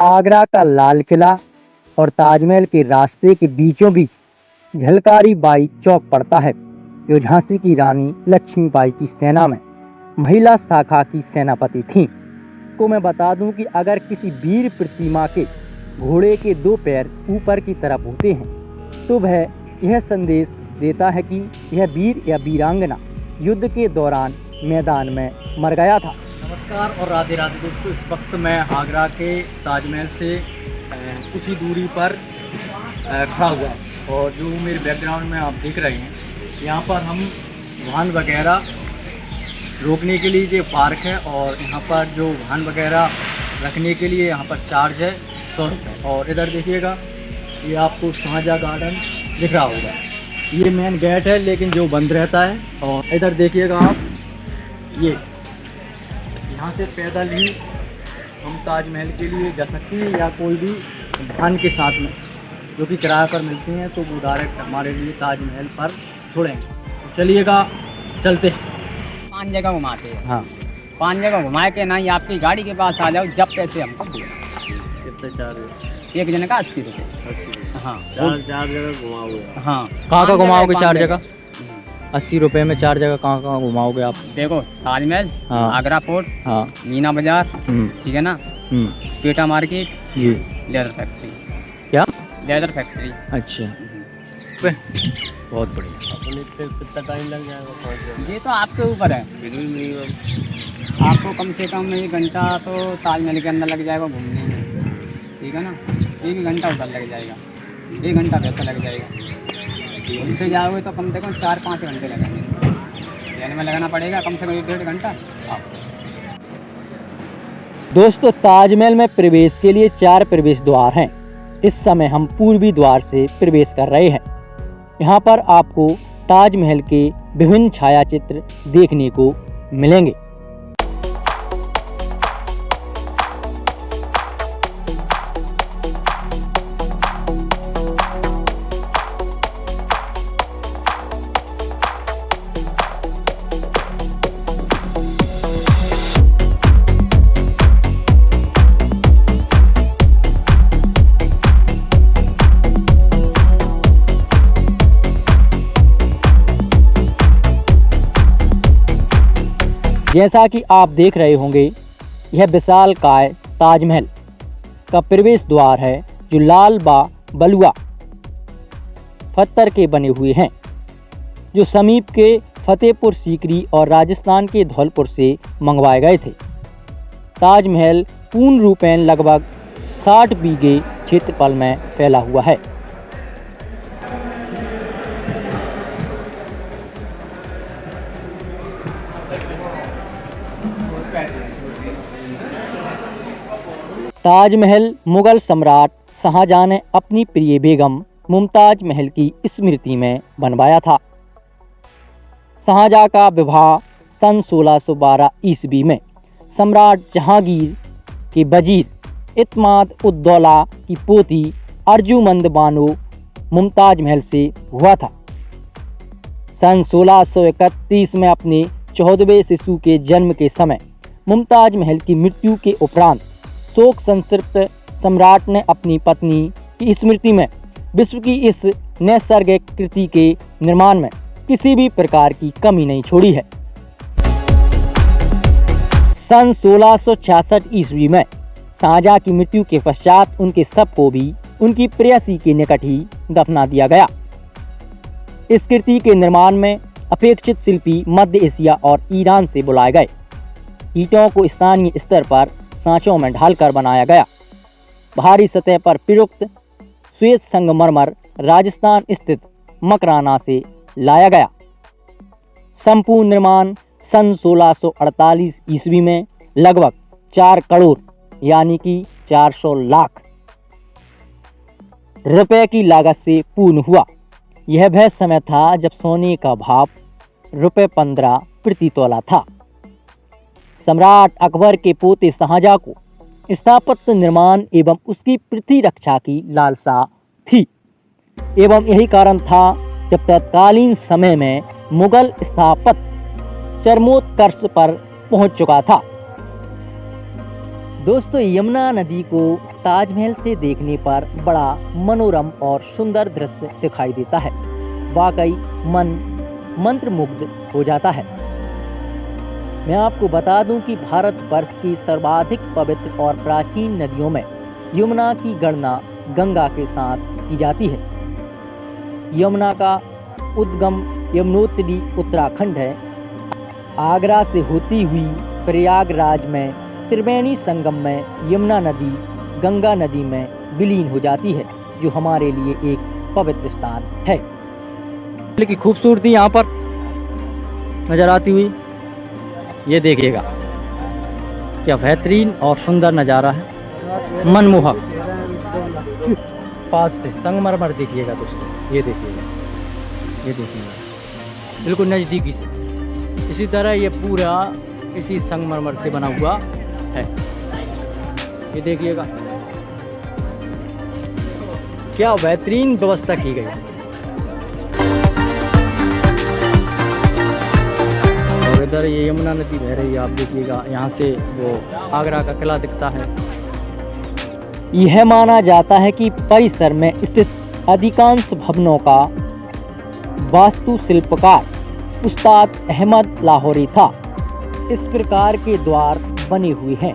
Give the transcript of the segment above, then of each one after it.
आगरा का लाल किला और ताजमहल के रास्ते के बीचों बीच झलकारी बाई चौक पड़ता है, जो झांसी की रानी लक्ष्मीबाई की सेना में महिला शाखा की सेनापति थीं। को मैं बता दूं कि अगर किसी वीर प्रतिमा के घोड़े के दो पैर ऊपर की तरफ होते हैं तो वह यह संदेश देता है कि यह वीर या वीरांगना युद्ध के दौरान मैदान में मर गया था। नमस्कार और राधे राधे दोस्तों, इस वक्त मैं आगरा के ताजमहल से कुछ ही दूरी पर खड़ा हुआ और जो मेरे बैकग्राउंड में आप देख रहे हैं, यहाँ पर हम वाहन वगैरह रोकने के लिए ये पार्क है और यहाँ पर जो वाहन वगैरह रखने के लिए यहाँ पर चार्ज है 100 रुपये। और इधर देखिएगा, ये आपको शाहजहाँ गार्डन दिख रहा होगा, ये मेन गेट है लेकिन जो बंद रहता है। और इधर देखिएगा आप, ये यहाँ से पैदल ही हम ताजमहल के लिए जा सकते हैं या कोई भी वाहन के साथ में जो कि किराए पर मिलते हैं तो वो डायरेक्ट हमारे लिए ताजमहल पर छोड़ेंगे। तो चलिएगा, चलते हैं। 5 जगह घुमाते हैं। हाँ, 5 जगह घुमाए के ना ही आपकी गाड़ी के पास आ जाओ, जब पैसे हमको दो। कितने चार्ज? एक जन का 80 रुपये। 80। हाँ, चार जगह घुमाओगे? हाँ। कहाँ का घुमाओगे? 4 जगह 5 80 रुपये में 4 जगह कहाँ घुमाओगे आप? देखो, ताजमहल, हाँ। आगरा फोर्ट, हाँ, मीना बाजार, ठीक है ना, पेटा मार्केट, जी। Leather factory. क्या? Leather factory. अच्छा, बहुत बढ़िया। अपने पे कितना टाइम लग जाएगा पहुँचने? ये तो आपके ऊपर है। फिर भी मिनिमम आपको कम से कम 1 घंटा तो ताजमहल के अंदर लग जाएगा घूमने में, ठीक है ना। 1 घंटा उधर लग जाएगा, 1 घंटा वैसे लग जाएगा। उनसे जाओगे तो कम से कम 4-5 घंटे लगेंगे, ट्रेन में लगाना पड़ेगा कम से कम 1-1.5 घंटा आपको। दोस्तों, ताजमहल में प्रवेश के लिए 4 प्रवेश द्वार हैं। इस समय हम पूर्वी द्वार से प्रवेश कर रहे हैं। यहाँ पर आपको ताजमहल के विभिन्न छायाचित्र देखने को मिलेंगे। जैसा कि आप देख रहे होंगे, यह विशालकाय ताजमहल का प्रवेश द्वार है जो लाल बलुआ पत्थर के बने हुए हैं, जो समीप के फतेहपुर सीकरी और राजस्थान के धौलपुर से मंगवाए गए थे। ताजमहल पूर्ण रूपेण लगभग 60 बीघे क्षेत्रफल में फैला हुआ है। ताजमहल मुगल सम्राट शाहजहां ने अपनी प्रिय बेगम मुमताज महल की स्मृति में बनवाया था। शाहजहां का विवाह सन 1612 ईस्वी में सम्राट जहांगीर के वजीर इत्माद उद दौला की पोती अर्जुमंद बानो मुमताज महल से हुआ था। सन 1631 में अपने 14वें शिशु के जन्म के समय मुमताज महल की मृत्यु के उपरांत शोक संतृप्त सम्राट ने अपनी पत्नी की स्मृति में विश्व की इस नैसर्गिक कृति के निर्माण में किसी भी प्रकार की कमी नहीं छोड़ी है। सन 1666 ईस्वी में शाहजहां की मृत्यु के पश्चात उनके शव को भी उनकी प्रेयसी के निकट ही दफना दिया गया। इस कृति के निर्माण में अपेक्षित शिल्पी मध्य एशिया और ईरान से बुलाए गए। ईंटों को स्थानीय स्तर पर सांचों में ढालकर बनाया गया। बाहरी सतह पर प्रयुक्त श्वेत संगमरमर राजस्थान स्थित मकराना से लाया गया। संपूर्ण निर्माण सन 1648 ईस्वी में लगभग 4 करोड़ यानी कि 400 लाख रुपए की लागत से पूर्ण हुआ। यह वह समय था जब सोने का भाव ₹15 प्रति तोला था। सम्राट अकबर के पोते शाहजहां को स्थापत्य निर्माण एवं उसकी पृथ्वी रक्षा की लालसा थी एवं यही कारण था जब तत्कालीन समय में मुगल स्थापत्य चरमोत्कर्ष पर पहुंच चुका था। दोस्तों, यमुना नदी को ताजमहल से देखने पर बड़ा मनोरम और सुंदर दृश्य दिखाई देता है। वाकई मन मंत्रमुग्ध हो जाता है। मैं आपको बता दूं कि भारतवर्ष की सर्वाधिक पवित्र और प्राचीन नदियों में यमुना की गणना गंगा के साथ की जाती है। यमुना का उद्गम यमुनोत्री उत्तराखंड है। आगरा से होती हुई प्रयागराज में त्रिवेणी संगम में यमुना नदी गंगा नदी में विलीन हो जाती है, जो हमारे लिए एक पवित्र स्थान है। की खूबसूरती यहाँ पर नजर आती हुई, ये देखिएगा क्या बेहतरीन और सुंदर नज़ारा है, मनमोहक। पास से संगमरमर देखिएगा दोस्तों, ये देखिएगा, ये देखिएगा बिल्कुल नज़दीकी से। इसी तरह ये पूरा इसी संगमरमर से बना हुआ है। ये देखिएगा क्या बेहतरीन व्यवस्था की गई है। और इधर ये यमुना नदी बह रही है, आप देखिएगा। यहाँ से वो आगरा का किला दिखता है। यह माना जाता है कि परिसर में स्थित अधिकांश भवनों का वास्तु शिल्पकार उस्ताद अहमद लाहौरी था। इस प्रकार के द्वार बने हुए हैं।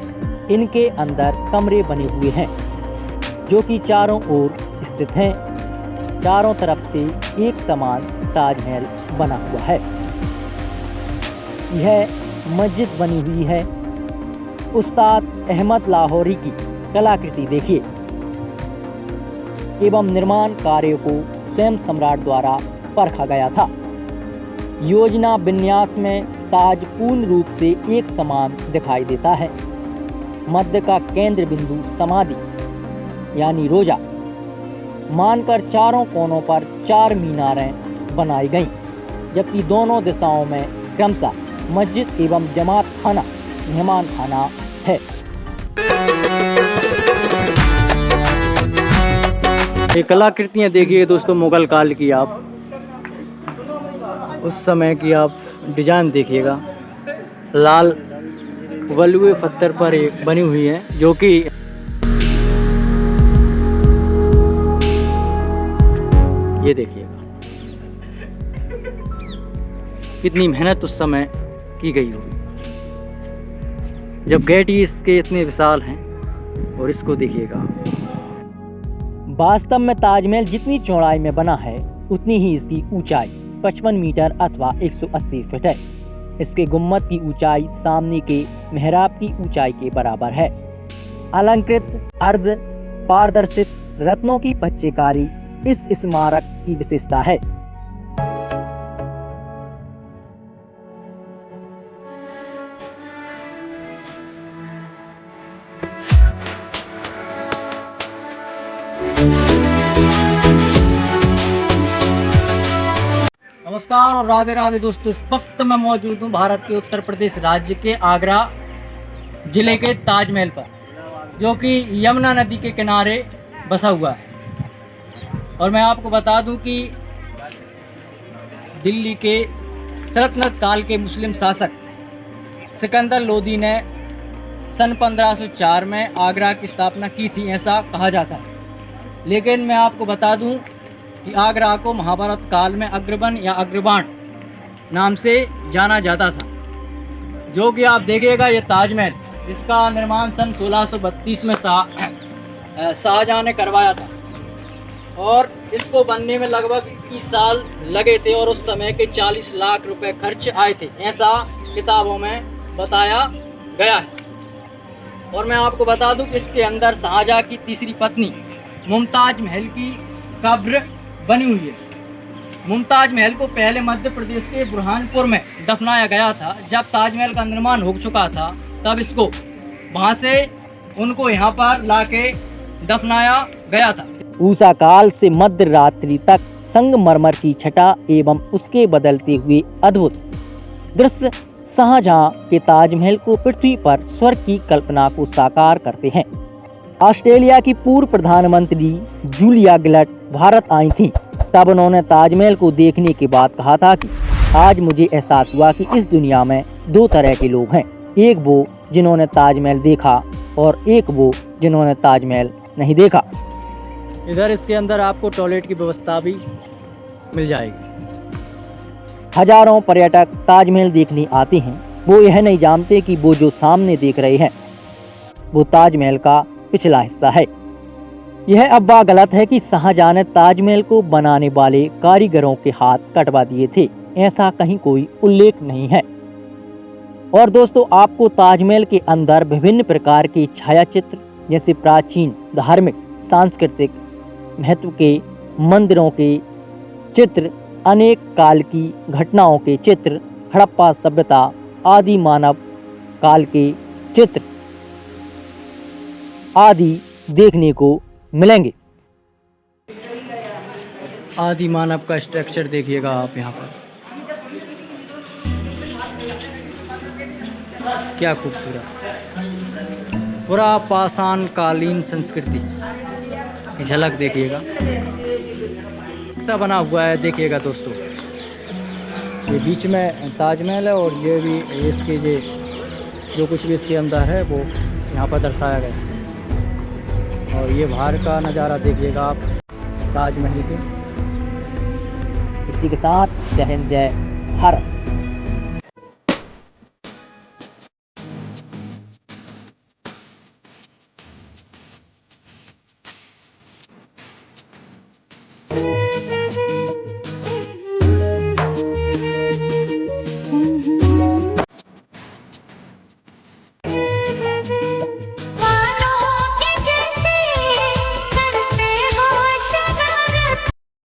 इनके अंदर कमरे बने हुए हैं जो कि चारों ओर स्थित हैं। चारों तरफ से एक समान ताजमहल बना हुआ है। यह मस्जिद बनी हुई है। उस्ताद अहमद लाहौरी की कलाकृति देखिए एवं निर्माण कार्य को स्वयं सम्राट द्वारा परखा गया था। योजना विन्यास में ताज पूर्ण रूप से एक समान दिखाई देता है। मध्य का केंद्र बिंदु समाधि यानी रोजा मानकर चारों कोनों पर 4 मीनारें बनाई गईं, जबकि दोनों दिशाओं में क्रमशः मस्जिद एवं जमात खाना मेहमान खाना है। ये कलाकृतियाँ देखिए दोस्तों, मुगल काल की, आप उस समय की आप डिजाइन देखिएगा। लाल वलुए पत्थर पर एक बनी हुई है, जो कि ये देखिएगा कितनी मेहनत उस समय की गई होगी। जब गेट ही इसके इतने विशाल हैं, और इसको देखिएगा। वास्तव में ताजमहल जितनी चौड़ाई में बना है उतनी ही इसकी ऊंचाई 55 मीटर अथवा 180 फीट है। इसके गुम्मद की ऊंचाई सामने के मेहराब की ऊंचाई के बराबर है। अलंकृत अर्ध पारदर्शित रत्नों की पच्चीकारी इस स्मारक की विशेषता है। नमस्कार और राधे राधे दोस्तों। इस वक्त मैं मौजूद हूँ भारत के उत्तर प्रदेश राज्य के आगरा जिले के ताजमहल पर, जो कि यमुना नदी के किनारे बसा हुआ है। और मैं आपको बता दूं कि दिल्ली के सल्तनत काल के मुस्लिम शासक सिकंदर लोदी ने सन 1504 में आगरा की स्थापना की थी, ऐसा कहा जाता है। लेकिन मैं आपको बता दूं कि आगरा को महाभारत काल में अग्रवन या अग्रबाण नाम से जाना जाता था। जो कि आप देखिएगा ये ताजमहल, इसका निर्माण सन 1632 में शाहजहां ने करवाया था, और इसको बनने में लगभग 21 साल लगे थे, और उस समय के 40 लाख रुपए खर्च आए थे, ऐसा किताबों में बताया गया है। और मैं आपको बता दूं कि इसके अंदर शाहजहां की तीसरी पत्नी मुमताज महल की कब्र बनी हुई है। मुमताज महल को पहले मध्य प्रदेश के बुरहानपुर में दफनाया गया था। जब ताजमहल का निर्माण हो चुका था, तब इसको वहाँ से उनको यहाँ पर लाके दफनाया गया था। ऊषा काल से मध्य रात्रि तक संगमरमर की छटा एवं उसके बदलते हुए अद्भुत दृश्य शाहजहां के ताजमहल को पृथ्वी पर स्वर्ग की कल्पना को साकार करते हैं। ऑस्ट्रेलिया की पूर्व प्रधानमंत्री जूलिया गिलर्ड भारत आई थीं। तब उन्होंने ताजमहल को देखने के बाद कहा था कि आज मुझे एहसास हुआ कि इस दुनिया में 2 तरह के लोग हैं, एक वो जिन्होंने ताजमहल देखा और एक वो जिन्होंने ताजमहल नहीं देखा। इधर इसके अंदर आपको टॉयलेट की व्यवस्था भी मिल जाएगी। हजारों पर्यटक ताजमहल देखने आते हैं, वो यह नहीं जानते कि वो जो सामने देख रहे हैं वो ताजमहल का पिछला हिस्सा है। यह अफवाह गलत है कि शाहजहां ने ताजमहल को बनाने वाले कारीगरों के हाथ कटवा दिए थे, ऐसा कहीं कोई उल्लेख नहीं है। और दोस्तों, आपको ताजमहल के अंदर विभिन्न प्रकार के छायाचित्र जैसे प्राचीन धार्मिक सांस्कृतिक महत्व के मंदिरों के चित्र, अनेक काल की घटनाओं के चित्र, हड़प्पा सभ्यता, आदि मानव काल के चित्र आदि देखने को मिलेंगे। आदि मानव का स्ट्रक्चर देखिएगा आप यहाँ पर, क्या खूबसूरत पूरा पाषाण कालीन संस्कृति की झलक देखिएगा, ऐसा बना हुआ है। देखिएगा दोस्तों, ये बीच में ताजमहल है और ये भी इसके जो कुछ भी इसके अंदर है वो यहाँ पर दर्शाया गया है। और ये बाहर का नज़ारा देखिएगा आप ताजमहल के। इसी के साथ जय हिंद जय भारत।